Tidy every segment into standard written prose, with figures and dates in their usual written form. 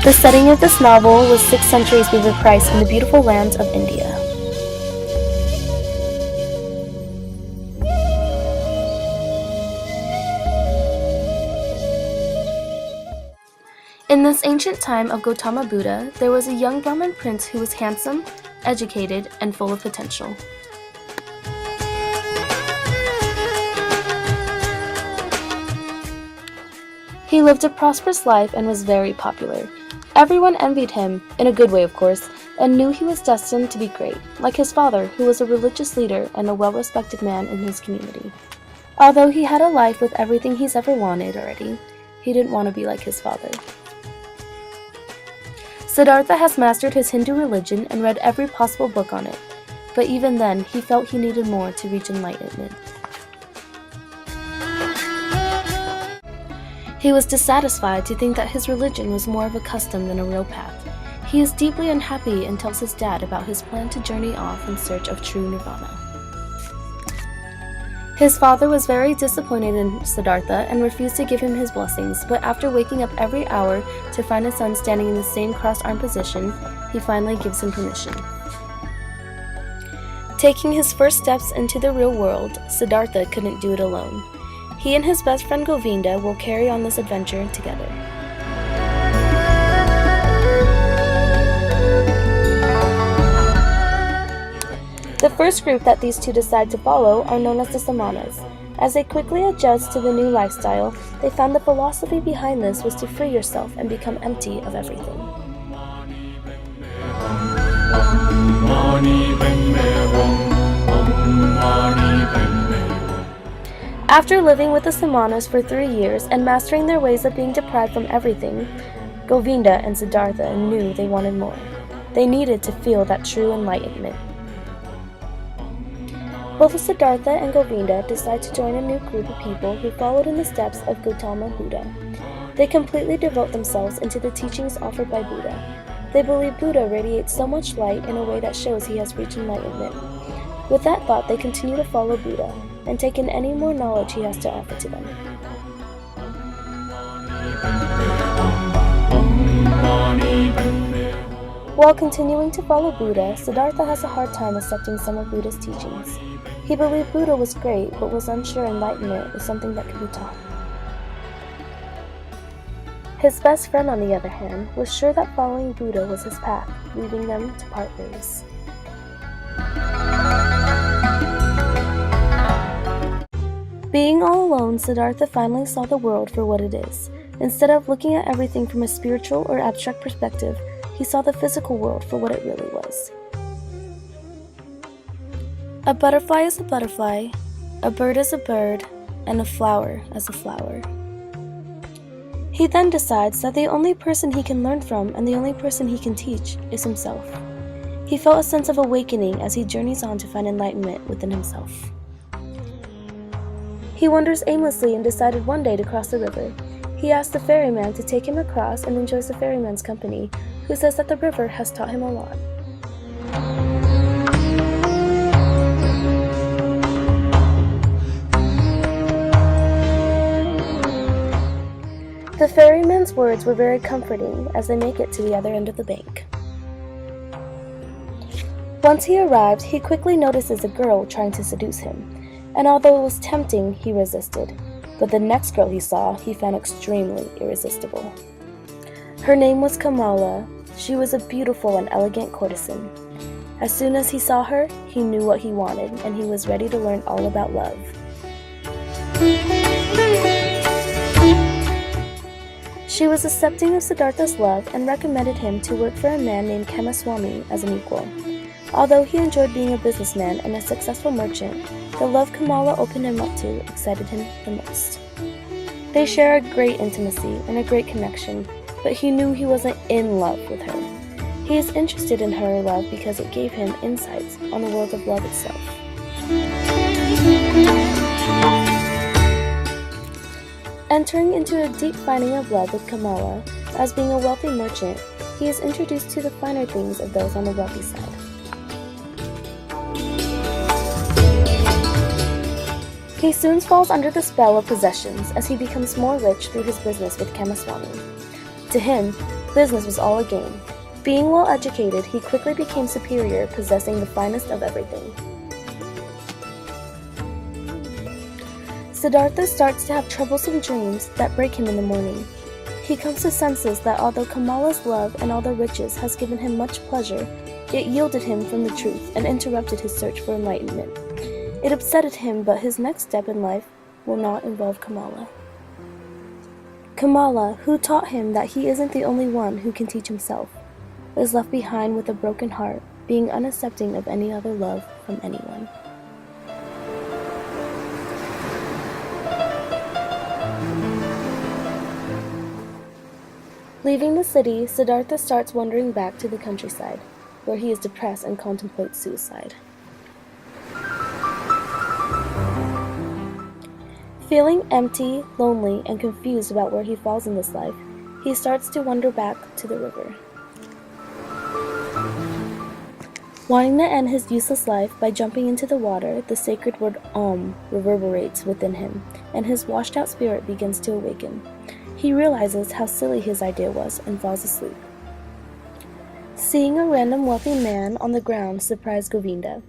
The setting of this novel was 6 centuries before Christ in the beautiful lands of India. In this ancient time of Gautama Buddha, there was a young Brahmin prince who was handsome, educated, and full of potential. He lived a prosperous life and was very popular. Everyone envied him, in a good way of course, and knew he was destined to be great, like his father, who was a religious leader and a well-respected man in his community. Although he had a life with everything he's ever wanted already, he didn't want to be like his father. Siddhartha has mastered his Hindu religion and read every possible book on it, but even then, he felt he needed more to reach enlightenment. He was dissatisfied to think that his religion was more of a custom than a real path. He is deeply unhappy and tells his dad about his plan to journey off in search of true nirvana. His father was very disappointed in Siddhartha and refused to give him his blessings, but after waking up every hour to find his son standing in the same crossed-armed position, he finally gives him permission. Taking his first steps into the real world, Siddhartha couldn't do it alone. He and his best friend Govinda will carry on this adventure together. The first group that these two decide to follow are known as the Samanas. As they quickly adjust to the new lifestyle, they found the philosophy behind this was to free yourself and become empty of everything. After living with the Samanas for 3 years and mastering their ways of being deprived from everything, Govinda and Siddhartha knew they wanted more. They needed to feel that true enlightenment. Both Siddhartha and Govinda decide to join a new group of people who followed in the steps of Gautama Buddha. They completely devote themselves into the teachings offered by Buddha. They believe Buddha radiates so much light in a way that shows he has reached enlightenment. With that thought, they continue to follow Buddha and take in any more knowledge he has to offer to them. While continuing to follow Buddha, Siddhartha has a hard time accepting some of Buddha's teachings. He believed Buddha was great, but was unsure enlightenment is something that could be taught. His best friend, on the other hand, was sure that following Buddha was his path, leaving them to part ways. Being all alone, Siddhartha finally saw the world for what it is. Instead of looking at everything from a spiritual or abstract perspective, he saw the physical world for what it really was. A butterfly is a butterfly, a bird is a bird, and a flower as a flower. He then decides that the only person he can learn from and the only person he can teach is himself. He felt a sense of awakening as he journeys on to find enlightenment within himself. He wanders aimlessly and decided one day to cross the river. He asks the ferryman to take him across and enjoys the ferryman's company, who says that the river has taught him a lot. The ferryman's words were very comforting as they make it to the other end of the bank. Once he arrives, he quickly notices a girl trying to seduce him, and although it was tempting, he resisted. But the next girl he saw, he found extremely irresistible. Her name was Kamala. She was a beautiful and elegant courtesan. As soon as he saw her, he knew what he wanted, and he was ready to learn all about love. She was accepting of Siddhartha's love and recommended him to work for a man named Kamaswami as an equal. Although he enjoyed being a businessman and a successful merchant, the love Kamala opened him up to excited him the most. They share a great intimacy and a great connection, but he knew he wasn't in love with her. He is interested in her love because it gave him insights on the world of love itself. Entering into a deep finding of love with Kamala, as being a wealthy merchant, he is introduced to the finer things of those on the wealthy side. He soon falls under the spell of possessions as he becomes more rich through his business with Kamaswami. To him, business was all a game. Being well educated, he quickly became superior, possessing the finest of everything. Siddhartha starts to have troublesome dreams that break him in the morning. He comes to senses that although Kamala's love and all the riches has given him much pleasure, it yielded him from the truth and interrupted his search for enlightenment. It upsetted him, but his next step in life will not involve Kamala. Kamala, who taught him that he isn't the only one who can teach himself, is left behind with a broken heart, being unaccepting of any other love from anyone. Leaving the city, Siddhartha starts wandering back to the countryside, where he is depressed and contemplates suicide. Feeling empty, lonely, and confused about where he falls in this life, he starts to wander back to the river. Wanting to end his useless life by jumping into the water, the sacred word Om reverberates within him, and his washed-out spirit begins to awaken. He realizes how silly his idea was and falls asleep. Seeing a random wealthy man on the ground surprised Govinda.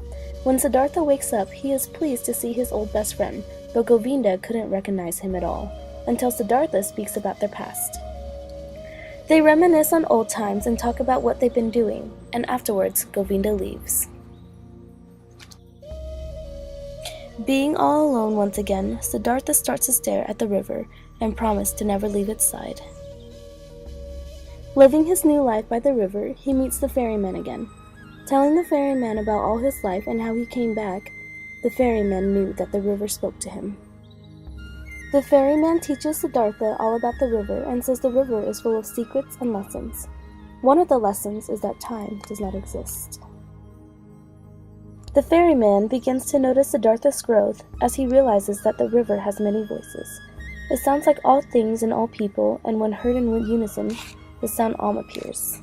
When Siddhartha wakes up, he is pleased to see his old best friend, but Govinda couldn't recognize him at all, until Siddhartha speaks about their past. They reminisce on old times and talk about what they've been doing, and afterwards, Govinda leaves. Being all alone once again, Siddhartha starts to stare at the river and promise to never leave its side. Living his new life by the river, he meets the ferryman again. Telling the ferryman about all his life and how he came back, the ferryman knew that the river spoke to him. The ferryman teaches Siddhartha all about the river and says the river is full of secrets and lessons. One of the lessons is that time does not exist. The ferryman begins to notice Siddhartha's growth as he realizes that the river has many voices. It sounds like all things and all people, and when heard in unison, the sound Om appears.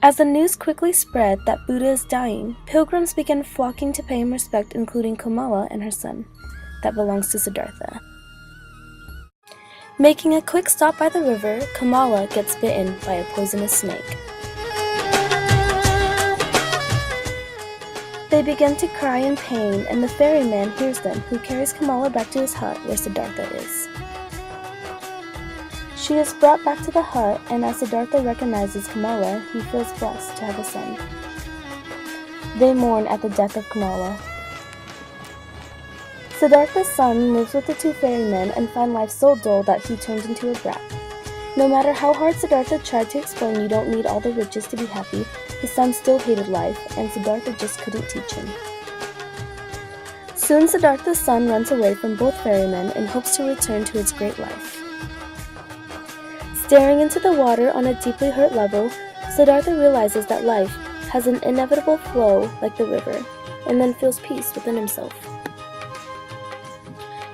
As the news quickly spread that Buddha is dying, pilgrims began flocking to pay him respect, including Kamala and her son, that belongs to Siddhartha. Making a quick stop by the river, Kamala gets bitten by a poisonous snake. They begin to cry in pain, and the ferryman hears them, who carries Kamala back to his hut where Siddhartha is. She is brought back to the hut, and as Siddhartha recognizes Kamala, he feels blessed to have a son. They mourn at the death of Kamala. Siddhartha's son lives with the two ferrymen and finds life so dull that he turns into a brat. No matter how hard Siddhartha tried to explain you don't need all the riches to be happy, his son still hated life, and Siddhartha just couldn't teach him. Soon Siddhartha's son runs away from both ferrymen in hopes to return to his great life. Staring into the water on a deeply hurt level, Siddhartha realizes that life has an inevitable flow like the river, and then feels peace within himself.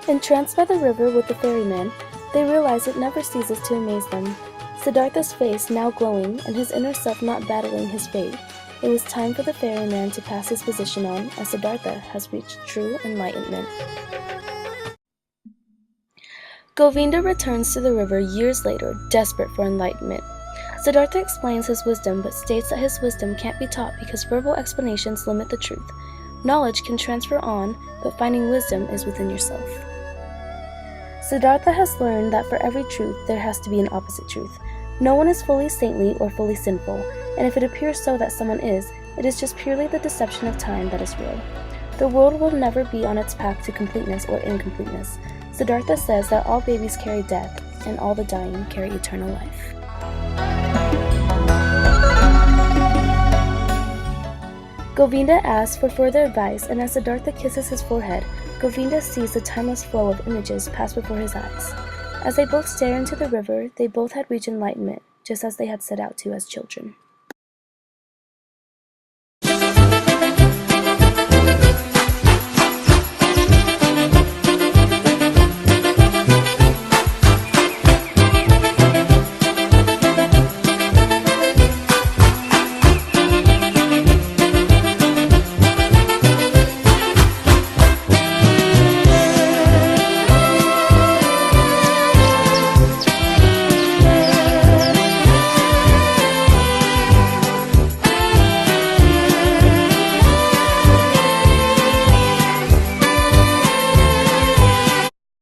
Entranced by the river with the ferryman, they realize it never ceases to amaze them. Siddhartha's face now glowing and his inner self not battling his fate, it was time for the ferryman to pass his position on, as Siddhartha has reached true enlightenment. Govinda returns to the river years later, desperate for enlightenment. Siddhartha explains his wisdom but states that his wisdom can't be taught because verbal explanations limit the truth. Knowledge can transfer on, but finding wisdom is within yourself. Siddhartha has learned that for every truth, there has to be an opposite truth. No one is fully saintly or fully sinful, and if it appears so that someone is, it is just purely the deception of time that is real. The world will never be on its path to completeness or incompleteness. Siddhartha says that all babies carry death, and all the dying carry eternal life. Govinda asks for further advice, and as Siddhartha kisses his forehead, Govinda sees the timeless flow of images pass before his eyes. As they both stare into the river, they both had reached enlightenment, just as they had set out to as children.